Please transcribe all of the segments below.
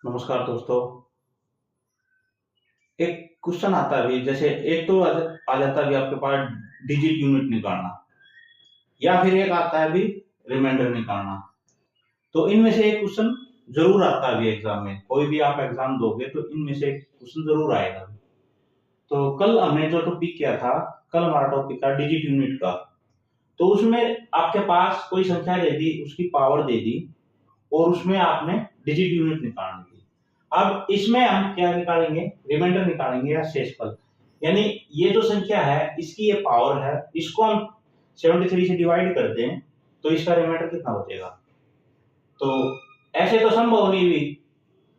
नमस्कार दोस्तों। एक क्वेश्चन आता है अभी, जैसे एक तो आ जाता है अभी आपके पास डिजिट यूनिट निकालना, या फिर एक आता है अभी रिमाइंडर निकालना। तो इनमें से एक क्वेश्चन जरूर आता है अभी एग्जाम में, कोई भी आप एग्जाम दोगे तो इनमें से एक क्वेश्चन जरूर आएगा। तो कल हमने जो टॉपिक किया था, कल हमारा टॉपिक था डिजिट यूनिट का। तो उसमें आपके पास कोई संख्या दे दी, उसकी पावर दे दी और उसमें आपने डिजिट यूनिट निकालनी थी। अब इसमें हम क्या निकालेंगे, रिमाइंडर निकालेंगे या शेषफल। यानी ये जो संख्या है इसकी ये पावर है, इसको हम 73 से डिवाइड कर दें तो इसका रिमाइंडर कितना बचेगा। तो ऐसे तो संभव नहीं भी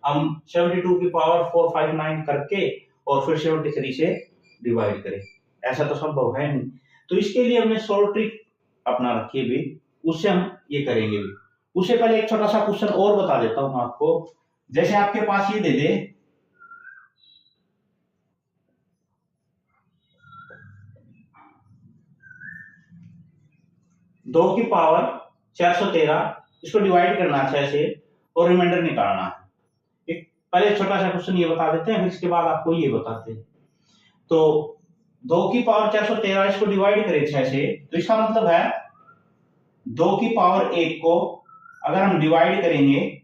हम 72 की पावर 459 करके और फिर 73 से डिवाइड करें, ऐसा तो संभव है नहीं। तो इसके लिए हमने शॉर्ट ट्रिक अपना रखी है भी, उससे हम ये करेंगे भी। उससे पहले एक छोटा सा क्वेश्चन और बता देता हूं आपको। जैसे आपके पास ये दे दे 2 की पावर 413, इसको डिवाइड करना है 6 से और रिमाइंडर निकालना है। एक पहले छोटा सा क्वेश्चन ये बता देते हैं, फिर इसके बाद आपको ये बताते हैं। तो 2 की पावर 413 इसको डिवाइड करें 6 से, तो इसका मतलब है 2 की पावर 1 को अगर हम डिवाइड करेंगे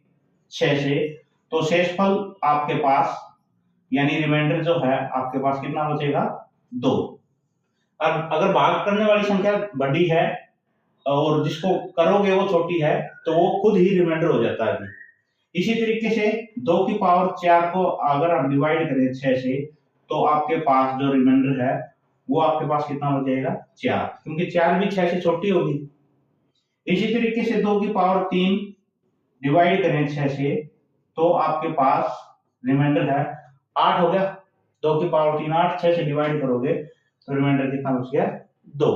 6 से तो शेषफल आपके पास यानी रिमाइंडर जो है आपके पास कितना बचेगा, 2। अब अगर भाग करने वाली संख्या बड़ी है और जिसको करोगे वो छोटी है तो वो खुद ही रिमाइंडर हो जाता है। इसी तरीके से 2 की पावर 4 को अगर आप डिवाइड करें 6 से तो आपके पास जो रिमाइंडर है वो आपके पास कितना हो जाएगा, 4, क्योंकि 4 भी 6 से छोटी होगी। इसी तरीके से 2 की पावर 3 डिवाइड करें 6 से तो आपके पास रिमाइंडर है 8 हो गया। 2 की पावर 3 8, 6 से डिवाइड करोगे तो रिमाइंडर कितना बच गया, 2।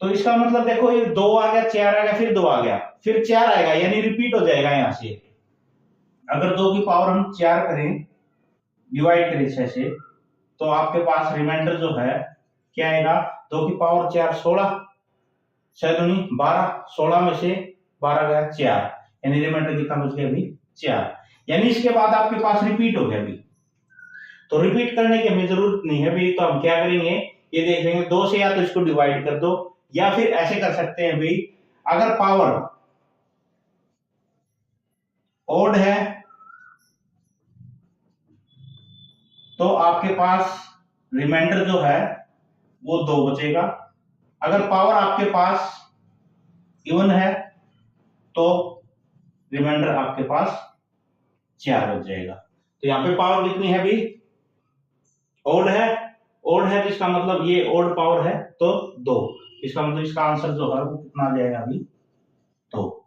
तो इसका मतलब देखो ये 2 आ गया, 4 आ गया, फिर 2 आ गया, फिर 4 आएगा, यानी रिपीट हो जाएगा यहां से। अगर 2 की पावर हम 4 करें डिवाइड करें 6 से तो आपके पास रिमाइंडर जो है क्या आएगा, 2 की पावर 4 16, 6 दूनी 12, 16 में से 12 गया 4, यानी रिमाइंडर कितना बच गया अभी, 4। यानी इसके बाद आपके पास रिपीट हो गया अभी। तो रिपीट करने की हमें जरूरत नहीं है अभी। तो हम क्या करेंगे, ये देख लेंगे 2 से या तो इसको डिवाइड कर दो, या फिर ऐसे कर सकते हैं भाई, अगर पावर ओड है तो आपके पास रिमाइंडर जो है वो 2 बचेगा। अगर पावर आपके पास इवन है तो रिमाइंडर आपके पास 4 बच जाएगा। तो यहाँ पे पावर कितनी है अभी, ओड है, ओड है तो इसका मतलब ये ओड पावर है तो 2, इसका मतलब इसका आंसर जो है वो कितना आ जाएगा अभी, 2।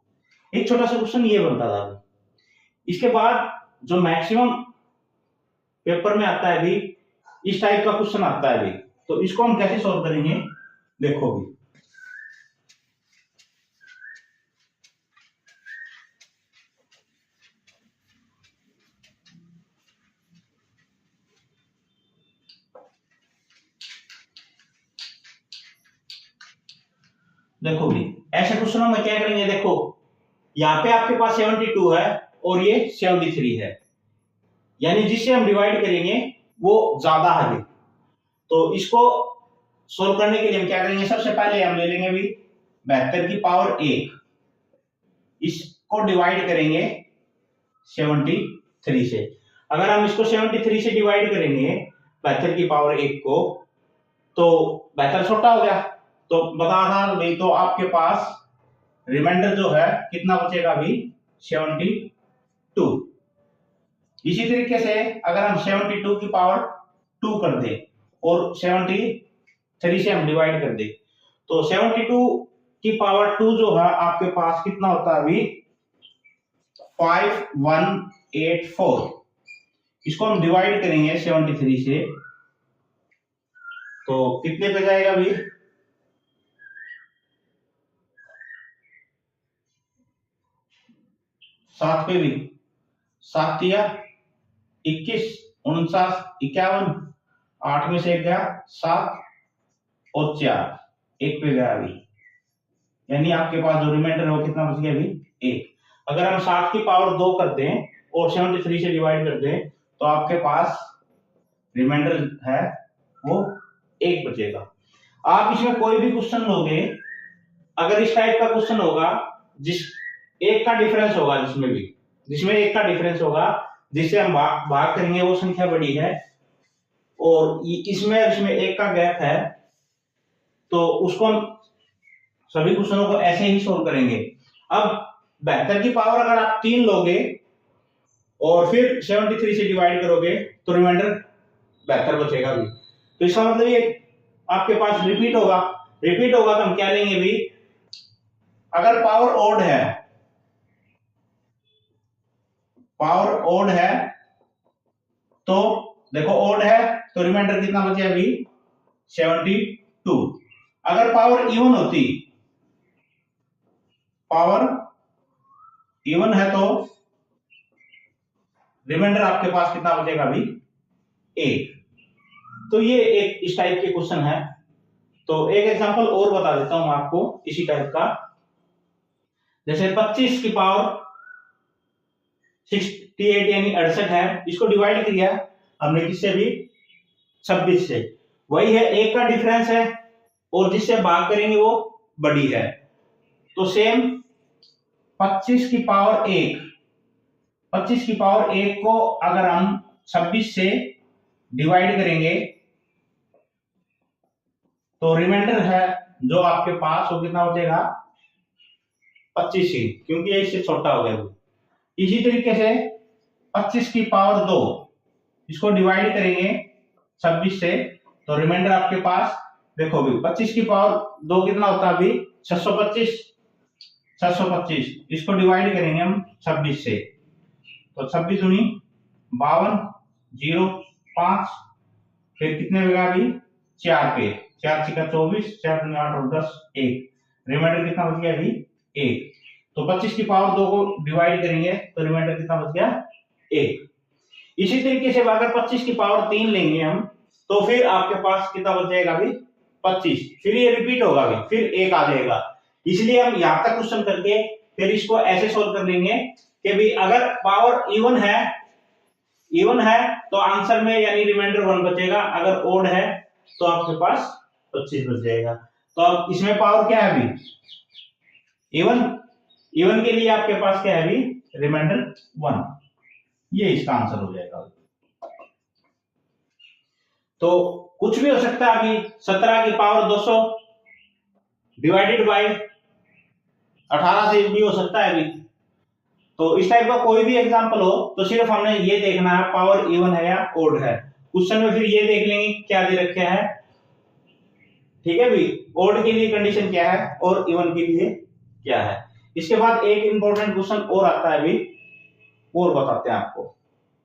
एक छोटा सा क्वेश्चन ये बनता था अभी। इसके बाद जो मैक्सिमम पेपर में आता है अभी, इस टाइप का क्वेश्चन आता है अभी, तो इसको हम कैसे सॉल्व करेंगे, देखो भी। देखो भी ऐसे क्वेश्चनों में क्या करेंगे, देखो यहाँ पे आपके पास 72 है और ये 73 है, यानी जिससे हम डिवाइड करेंगे वो ज्यादा है। तो इसको सोल्व करने के लिए हम क्या करेंगे, सबसे पहले हम ले लेंगे भी 72 की पावर 1, इसको डिवाइड करेंगे 73 से। अगर हम इसको 73 से डिवाइड करेंगे 72 की पावर 1 को तो 72 छोटा हो गया, तो बता था भाई, तो आपके पास रिमाइंडर जो है कितना बचेगा अभी, 72। इसी तरीके से अगर हम 72 की पावर 2 कर दे और 73 से हम डिवाइड कर दे तो 72 की पावर 2 जो है आपके पास कितना होता है अभी, 5184। इसको हम डिवाइड करेंगे 73 से तो कितने पे जाएगा अभी, 7 पे भी, 7 या 21 49 51, 8 में से 1 गया 7 और 4 1 पे गया अभी, यानी आपके पास जो रिमाइंडर है वो कितना बच गया अभी, 1। अगर हम 7 की पावर 2 कर दें और 73 से डिवाइड कर दें तो आपके पास रिमाइंडर है वो 1 बचेगा। आप इसमें कोई भी क्वेश्चन लोगे, अगर इस टाइप का क्वेश्चन होगा जिस एक का डिफरेंस होगा, जिसमें एक का डिफरेंस होगा, जिससे हम भाग करेंगे वो संख्या बड़ी है, और इसमें एक का गैप है, तो उसको हम सभी क्वेश्चनों को ऐसे ही सोल्व करेंगे। अब 72 की पावर अगर आप 3 लोगे और फिर 73 से डिवाइड करोगे तो रिमाइंडर 72 बचेगा भी। तो इसका मतलब ये आपके पास रिपीट होगा तो हम क्या लेंगे भी, अगर पावर ओड है तो देखो ओड है तो रिमाइंडर कितना बचे अभी 72। अगर पावर इवन है तो रिमाइंडर आपके पास कितना बचेगा अभी 1। तो ये एक इस टाइप के क्वेश्चन है। तो एक एग्जांपल और बता देता हूं आपको इसी टाइप का। जैसे 25 की पावर 68 यानी 68 है, इसको डिवाइड किया हमने किससे भी 26 से, वही है एक का डिफरेंस है और जिससे भाग करेंगे वो बड़ी है। तो सेम 25 की पावर 1 को अगर हम 26 से डिवाइड करेंगे तो रिमाइंडर है जो आपके पास वो कितना बचेगा 25 ही, क्योंकि ये इससे छोटा हो गया। इसी तरीके से 25 की पावर 2 इसको डिवाइड करेंगे 26 से तो रिमाइंडर आपके पास देखो भी 25 की पावर 2 कितना होता है अभी 625, इसको डिवाइड करेंगे हम 26 से तो 26 दूनी 52, 0 5, फिर कितने बचेगा अभी 4 पे 4 6 24, 4 दूनी 8 और 10 1, रिमाइंडर कितना बच गया अभी 1। तो 25 की पावर 2 को डिवाइड करेंगे तो रिमाइंडर कितना बच गया 1। इसी तरीके से अगर 25 की पावर 3 लेंगे हम तो फिर आपके पास कितना बच जाएगा अभी 25, फिर ये रिपीट होगा अभी, फिर 1 आ जाएगा। इसलिए हम यहां तक क्वेश्चन करके फिर इसको ऐसे सोल्व कर लेंगे कि भी अगर पावर इवन है तो आंसर में यानी रिमाइंडर 1 बचेगा, अगर ओड है तो आपके पास 25 बच जाएगा। तो अब इसमें पावर क्या है अभी इवन के लिए आपके पास क्या है अभी रिमाइंडर 1, ये इसका आंसर हो जाएगा। तो कुछ भी हो सकता है, अभी 17 की पावर 200 डिवाइडेड बाय 18 से भी हो सकता है अभी। तो इस टाइप का कोई भी एग्जांपल हो तो सिर्फ हमने ये देखना है पावर इवन है या ओड है। क्वेश्चन में फिर ये देख लेंगे क्या दे रखा है, ठीक है भाई, ओड के लिए कंडीशन क्या है और इवन के लिए क्या है। इसके बाद एक इंपॉर्टेंट क्वेश्चन और आता है अभी, और बताते हैं आपको।